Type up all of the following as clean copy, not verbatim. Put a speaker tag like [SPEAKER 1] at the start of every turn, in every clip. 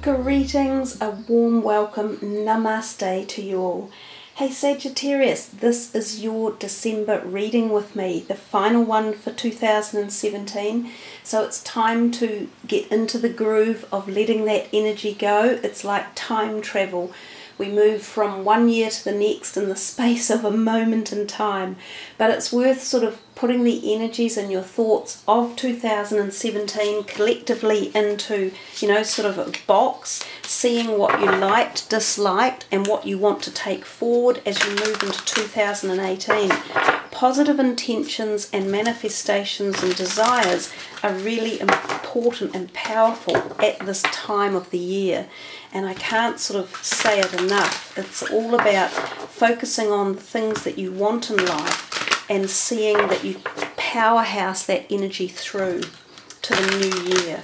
[SPEAKER 1] Greetings, a warm welcome, namaste to you all. Hey Sagittarius, this is your December reading with me, the final one for 2017. So it's time to get into the groove of letting that energy go. It's like time travel. We move from one year to the next in the space of a moment in time. But it's worth sort of putting the energies and your thoughts of 2017 collectively into, sort of a box, seeing what you liked, disliked, and what you want to take forward as you move into 2018. Positive intentions and manifestations and desires are really important and powerful at this time of the year. And I can't sort of say it enough. It's all about focusing on the things that you want in life and seeing that you powerhouse that energy through to the new year.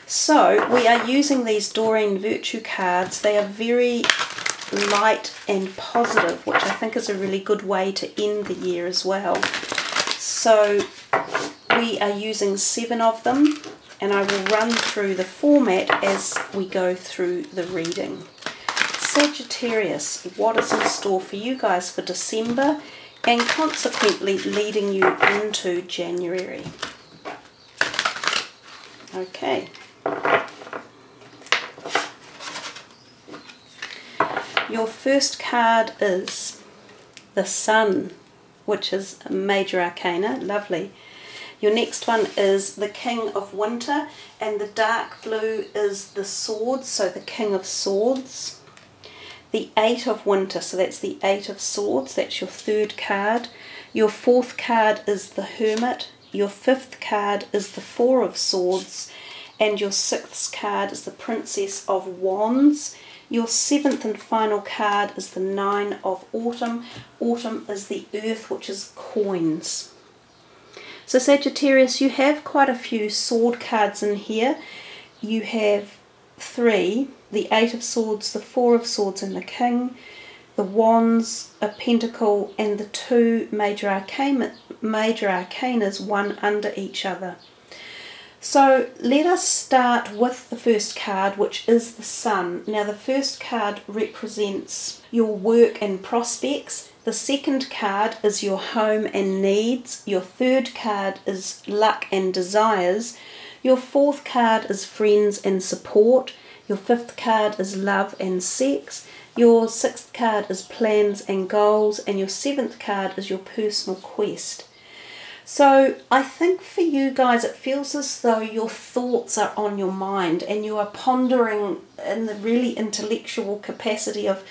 [SPEAKER 1] So we are using these Doreen Virtue cards. They are very light and positive, which I think is a really good way to end the year as well. So we are using 7 of them, and I will run through the format as we go through the reading. Sagittarius, what is in store for you guys for December and consequently leading you into January? Okay. Your first card is the Sun, which is a major arcana. Lovely. Your next one is the King of Winter, and the dark blue is the Swords, so the King of Swords. The 8 of Winter, so that's the 8 of Swords, that's your third card. Your fourth card is the Hermit. Your fifth card is the 4 of Swords, and your sixth card is the Princess of Wands. Your seventh and final card is the 9 of Autumn. Autumn is the Earth, which is coins. So Sagittarius, you have quite a few sword cards in here. You have 3, the 8 of Swords, the 4 of Swords and the King, the Wands, a Pentacle, and the 2 major arcanas, one under each other. So let us start with the first card, which is the Sun. Now the first card represents your work and prospects. The second card is your home and needs. Your third card is luck and desires. Your fourth card is friends and support. Your fifth card is love and sex. Your sixth card is plans and goals. And your seventh card is your personal quest. So I think for you guys it feels as though your thoughts are on your mind and you are pondering in the really intellectual capacity of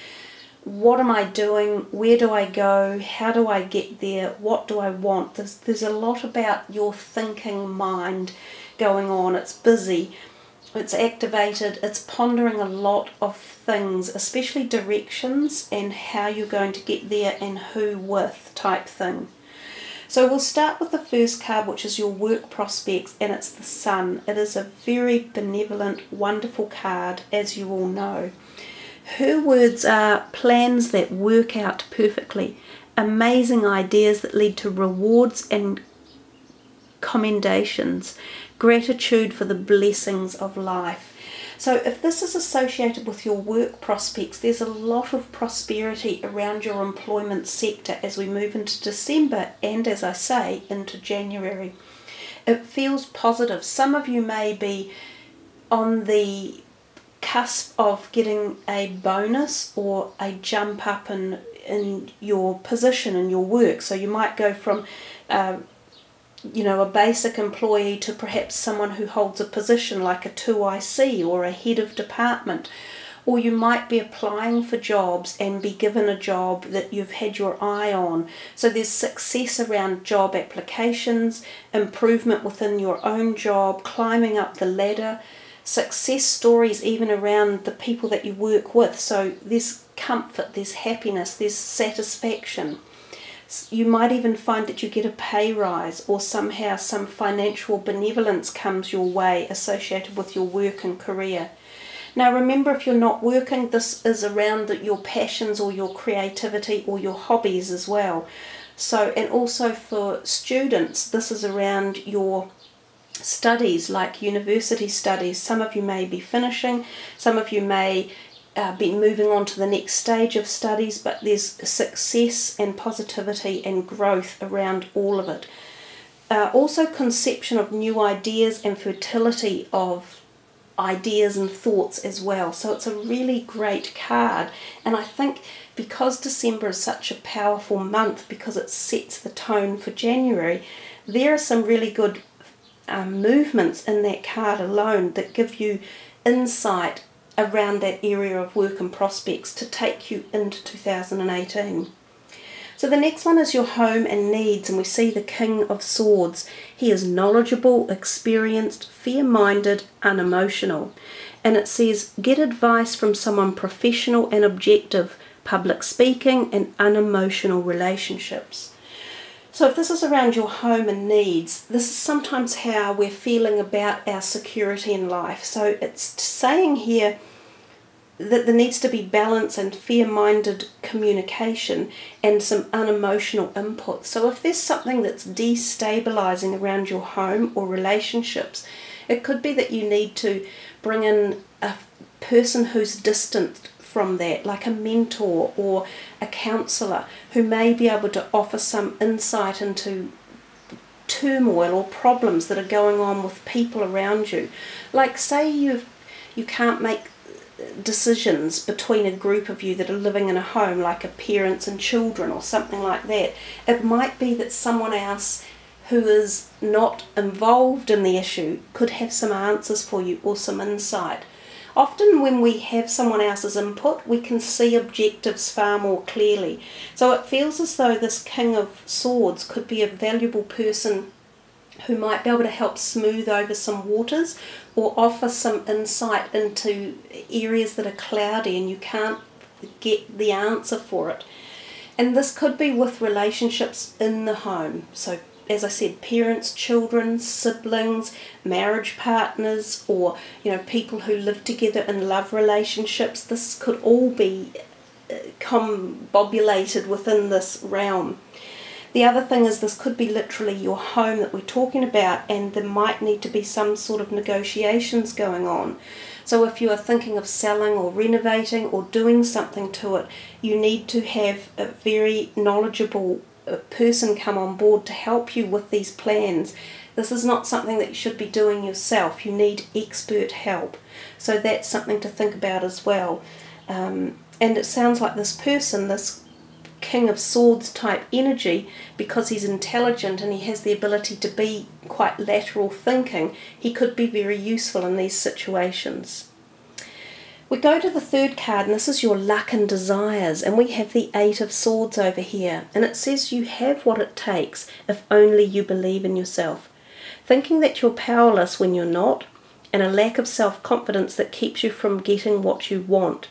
[SPEAKER 1] what am I doing, where do I go, how do I get there, what do I want. There's a lot about your thinking mind going on. It's busy, it's activated, it's pondering a lot of things, especially directions and how you're going to get there and who with type thing. So we'll start with the first card, which is your work prospects, and it's the Sun. It is a very benevolent, wonderful card, as you all know. Her words are plans that work out perfectly, amazing ideas that lead to rewards and commendations, gratitude for the blessings of life. So if this is associated with your work prospects, there's a lot of prosperity around your employment sector as we move into December and, as I say, into January. It feels positive. Some of you may be on the cusp of getting a bonus or a jump up in your position in your work. So you might go from a basic employee to perhaps someone who holds a position like a 2IC or a head of department. Or you might be applying for jobs and be given a job that you've had your eye on. So there's success around job applications, improvement within your own job, climbing up the ladder, success stories even around the people that you work with. So there's comfort, there's happiness, there's satisfaction. You might even find that you get a pay rise, or somehow some financial benevolence comes your way associated with your work and career. Now remember, if you're not working, this is around your passions or your creativity or your hobbies as well. So, and also for students, this is around your studies, like university studies. Some of you may be finishing, some of you may be moving on to the next stage of studies, but there's success and positivity and growth around all of it. Also conception of new ideas and fertility of ideas and thoughts as well. So it's a really great card, and I think because December is such a powerful month, because it sets the tone for January, there are some really good movements in that card alone that give you insight around that area of work and prospects to take you into 2018. So the next one is your home and needs, and we see the King of Swords. He is knowledgeable, experienced, fair-minded, unemotional. And it says, get advice from someone professional and objective, public speaking and unemotional relationships. So if this is around your home and needs, this is sometimes how we're feeling about our security in life. So it's saying here that there needs to be balance and fair-minded communication and some unemotional input. So if there's something that's destabilizing around your home or relationships, it could be that you need to bring in a person who's distant from that, like a mentor or a counsellor who may be able to offer some insight into turmoil or problems that are going on with people around you. Like say you can't make decisions between a group of you that are living in a home, like a parents and children or something like that. It might be that someone else who is not involved in the issue could have some answers for you or some insight. Often when we have someone else's input, we can see objectives far more clearly. So it feels as though this King of Swords could be a valuable person who might be able to help smooth over some waters or offer some insight into areas that are cloudy and you can't get the answer for it. And this could be with relationships in the home. So as I said, parents, children, siblings, marriage partners, or people who live together in love relationships. This could all be combobulated within this realm. The other thing is this could be literally your home that we're talking about, and there might need to be some sort of negotiations going on. So if you are thinking of selling or renovating or doing something to it, you need to have a very knowledgeable person come on board to help you with these plans. This is not something that you should be doing yourself. You need expert help. So that's something to think about as well. And it sounds like this person, this King of Swords type energy, because he's intelligent and he has the ability to be quite lateral thinking, he could be very useful in these situations. We go to the third card, and this is your luck and desires, and we have the Eight of Swords over here, and it says you have what it takes if only you believe in yourself. Thinking that you're powerless when you're not, and a lack of self-confidence that keeps you from getting what you want.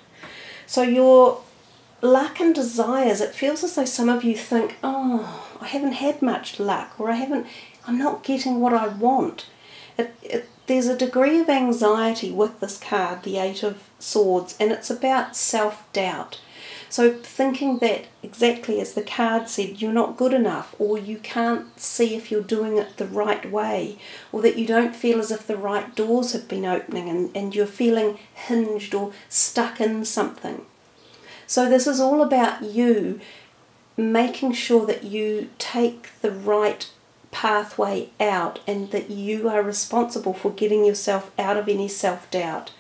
[SPEAKER 1] So your luck and desires, it feels as though some of you think, oh, I haven't had much luck, or I'm not getting what I want. There's a degree of anxiety with this card, the Eight of Swords, and it's about self-doubt. So thinking that, exactly as the card said, you're not good enough, or you can't see if you're doing it the right way, or that you don't feel as if the right doors have been opening and you're feeling hinged or stuck in something. So this is all about you making sure that you take the right pathway out and that you are responsible for getting yourself out of any self-doubt.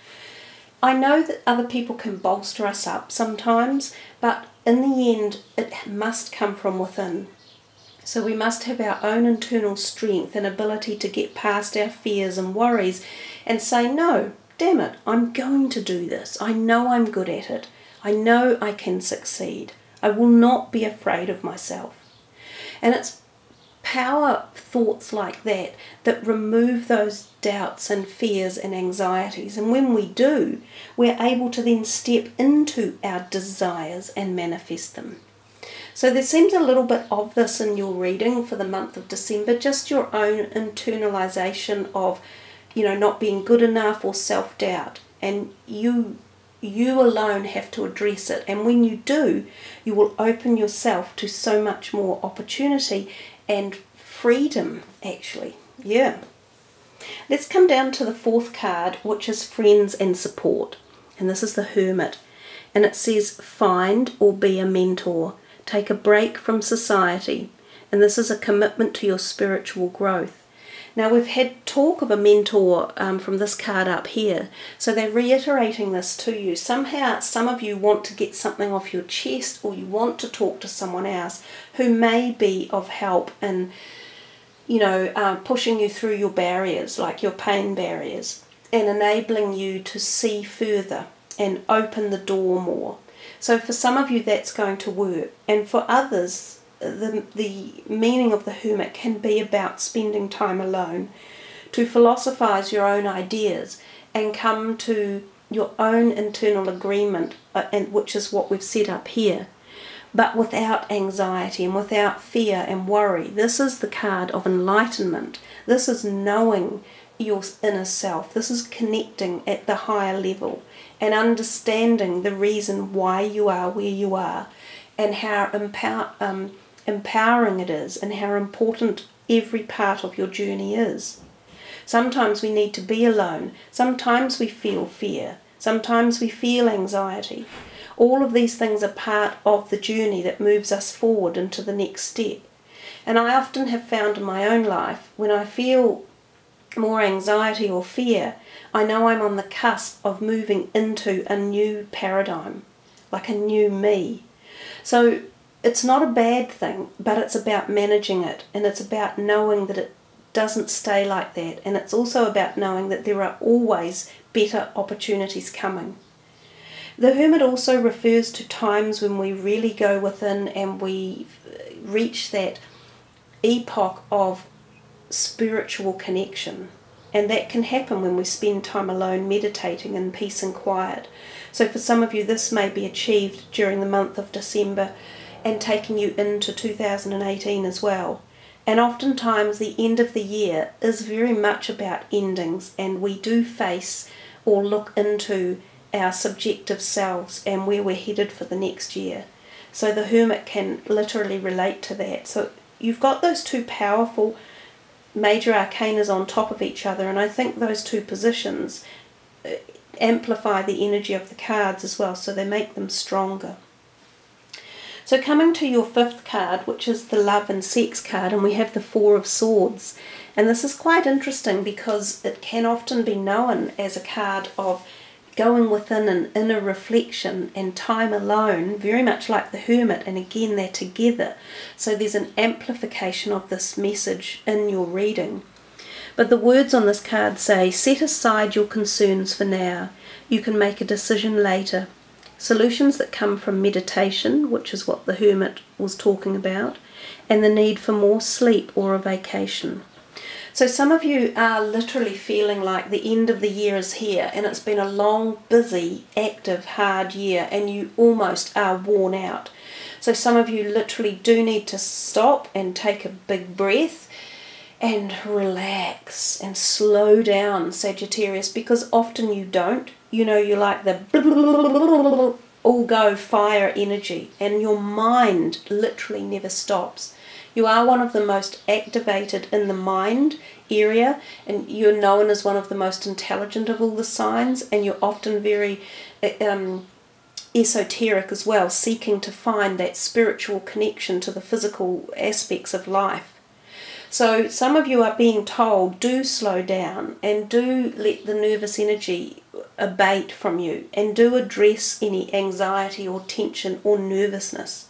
[SPEAKER 1] I know that other people can bolster us up sometimes, but in the end it must come from within. So we must have our own internal strength and ability to get past our fears and worries and say, no, damn it, I'm going to do this. I know I'm good at it. I know I can succeed. I will not be afraid of myself. And it's power thoughts like that that remove those doubts and fears and anxieties. And when we do, we're able to then step into our desires and manifest them. So there seems a little bit of this in your reading for the month of December, just your own internalization of, not being good enough or self-doubt. And you alone have to address it. And when you do, you will open yourself to so much more opportunity and freedom, actually. Yeah. Let's come down to the fourth card, which is friends and support. And this is the Hermit. And it says, find or be a mentor. Take a break from society. And this is a commitment to your spiritual growth. Now, we've had talk of a mentor from this card up here. So they're reiterating this to you. Somehow, some of you want to get something off your chest, or you want to talk to someone else who may be of help in, pushing you through your barriers, like your pain barriers, and enabling you to see further and open the door more. So for some of you, that's going to work. And for others, the meaning of the Hermit can be about spending time alone to philosophize your own ideas and come to your own internal agreement, and which is what we've set up here, but without anxiety and without fear and worry. This is the card of enlightenment. This is knowing your inner self. This is connecting at the higher level and understanding the reason why you are where you are, and how empowering it is, and how important every part of your journey is. Sometimes we need to be alone. Sometimes we feel fear. Sometimes we feel anxiety. All of these things are part of the journey that moves us forward into the next step. And I often have found in my own life, when I feel more anxiety or fear, I know I'm on the cusp of moving into a new paradigm, like a new me. So it's not a bad thing, but it's about managing it, and it's about knowing that it doesn't stay like that, and it's also about knowing that there are always better opportunities coming. The Hermit also refers to times when we really go within and we reach that epoch of spiritual connection. And that can happen when we spend time alone meditating in peace and quiet. So for some of you, this may be achieved during the month of December and taking you into 2018 as well. And oftentimes the end of the year is very much about endings, and we do face or look into our subjective selves and where we're headed for the next year. So the Hermit can literally relate to that. So you've got those two powerful major arcanas on top of each other, and I think those two positions amplify the energy of the cards as well, so they make them stronger. So coming to your fifth card, which is the Love and Sex card, and we have the Four of Swords. And this is quite interesting because it can often be known as a card of going within an inner reflection and time alone, very much like the Hermit, and again they're together. So there's an amplification of this message in your reading. But the words on this card say, set aside your concerns for now. You can make a decision later. Solutions that come from meditation, which is what the Hermit was talking about, and the need for more sleep or a vacation. So some of you are literally feeling like the end of the year is here, and it's been a long, busy, active, hard year, and you almost are worn out. So some of you literally do need to stop and take a big breath and relax and slow down, Sagittarius, because often you don't. You're like the all go fire energy, and your mind literally never stops. You are one of the most activated in the mind area, and you're known as one of the most intelligent of all the signs, and you're often very esoteric as well, seeking to find that spiritual connection to the physical aspects of life. So some of you are being told, do slow down and do let the nervous energy abate from you, and do address any anxiety or tension or nervousness.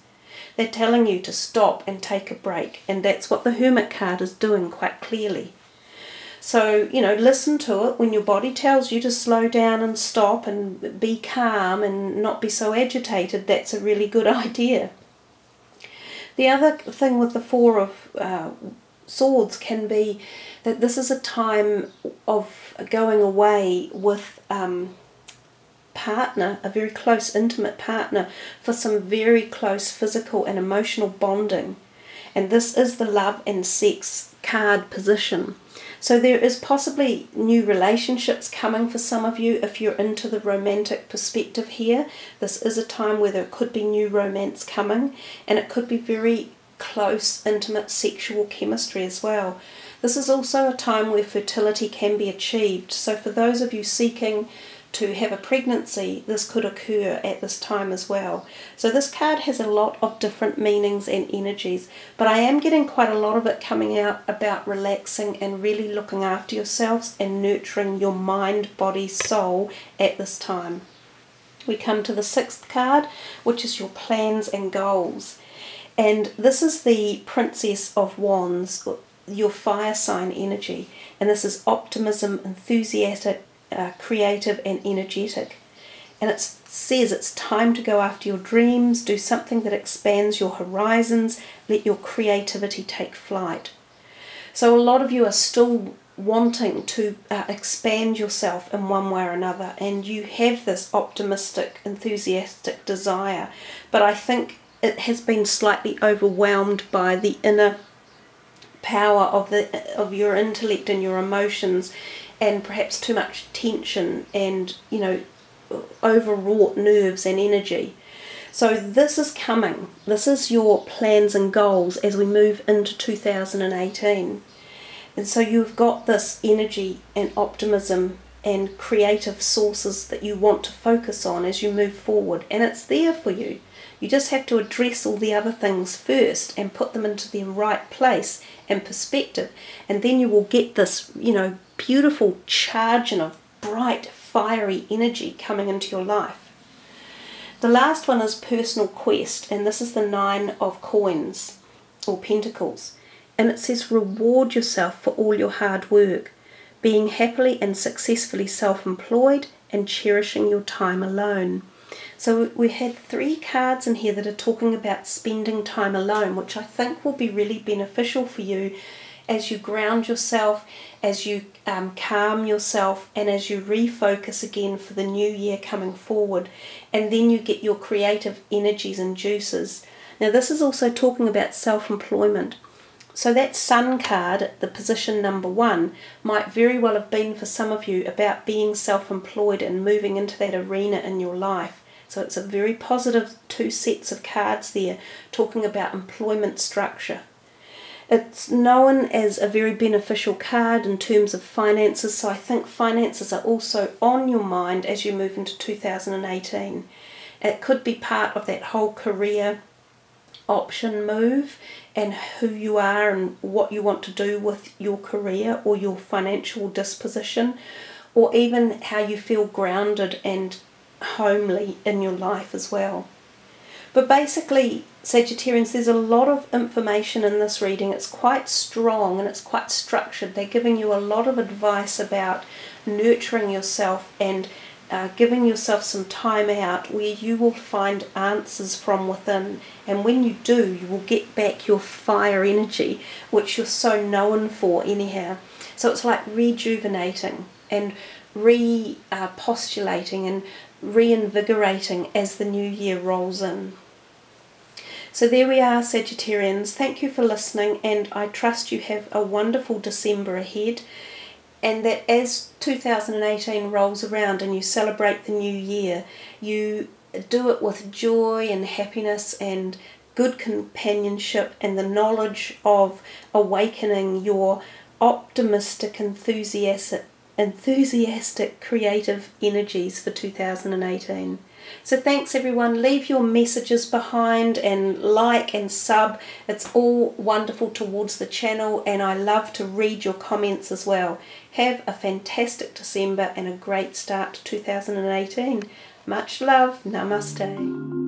[SPEAKER 1] They're telling you to stop and take a break, and that's what the Hermit card is doing quite clearly. So, listen to it. When your body tells you to slow down and stop and be calm and not be so agitated, that's a really good idea. The other thing with the Four of Swords can be that this is a time of going away with partner, a very close, intimate partner, for some very close physical and emotional bonding. And this is the love and sex card position. So there is possibly new relationships coming for some of you if you're into the romantic perspective here. This is a time where there could be new romance coming, and it could be very close, intimate sexual chemistry as well. This is also a time where fertility can be achieved. So for those of you seeking to have a pregnancy, this could occur at this time as well. So this card has a lot of different meanings and energies, but I am getting quite a lot of it coming out about relaxing and really looking after yourselves and nurturing your mind, body, soul at this time. We come to the 6th card, which is your plans and goals. And this is the Princess of Wands, your fire sign energy. And this is optimism, enthusiastic, creative and energetic. And it says it's time to go after your dreams, do something that expands your horizons, let your creativity take flight. So a lot of you are still wanting to expand yourself in one way or another, and you have this optimistic, enthusiastic desire, but I think it has been slightly overwhelmed by the inner power of your intellect and your emotions, and perhaps too much tension and, you know, overwrought nerves and energy. So this is coming. This is your plans and goals as we move into 2018. And so you've got this energy and optimism and creative sources that you want to focus on as you move forward, and it's there for you. You just have to address all the other things first and put them into their right place and perspective, and then you will get this, you know, beautiful charging of bright, fiery energy coming into your life. The last one is personal quest, and this is the 9 of coins or pentacles, and it says reward yourself for all your hard work, being happily and successfully self-employed and cherishing your time alone. So we had 3 cards in here that are talking about spending time alone, which I think will be really beneficial for you as you ground yourself, as you calm yourself, and as you refocus again for the new year coming forward, and then you get your creative energies and juices. Now this is also talking about self-employment. So that Sun card at the position number 1 might very well have been for some of you about being self-employed and moving into that arena in your life. So it's a very positive 2 sets of cards there talking about employment structure. It's known as a very beneficial card in terms of finances, so I think finances are also on your mind as you move into 2018. It could be part of that whole career option move and who you are and what you want to do with your career or your financial disposition, or even how you feel grounded and homely in your life as well. But basically, Sagittarians, there's a lot of information in this reading. It's quite strong and it's quite structured. They're giving you a lot of advice about nurturing yourself and giving yourself some time out where you will find answers from within. And when you do, you will get back your fire energy, which you're so known for anyhow. So it's like rejuvenating and repostulating and reinvigorating as the new year rolls in. So there we are, Sagittarians. Thank you for listening, and I trust you have a wonderful December ahead, and that as 2018 rolls around and you celebrate the new year, you do it with joy and happiness and good companionship and the knowledge of awakening your optimistic, enthusiastic creative energies for 2018. So thanks everyone. Leave your messages behind and like and sub. It's all wonderful towards the channel, and I love to read your comments as well. Have a fantastic December and a great start to 2018. Much love. Namaste.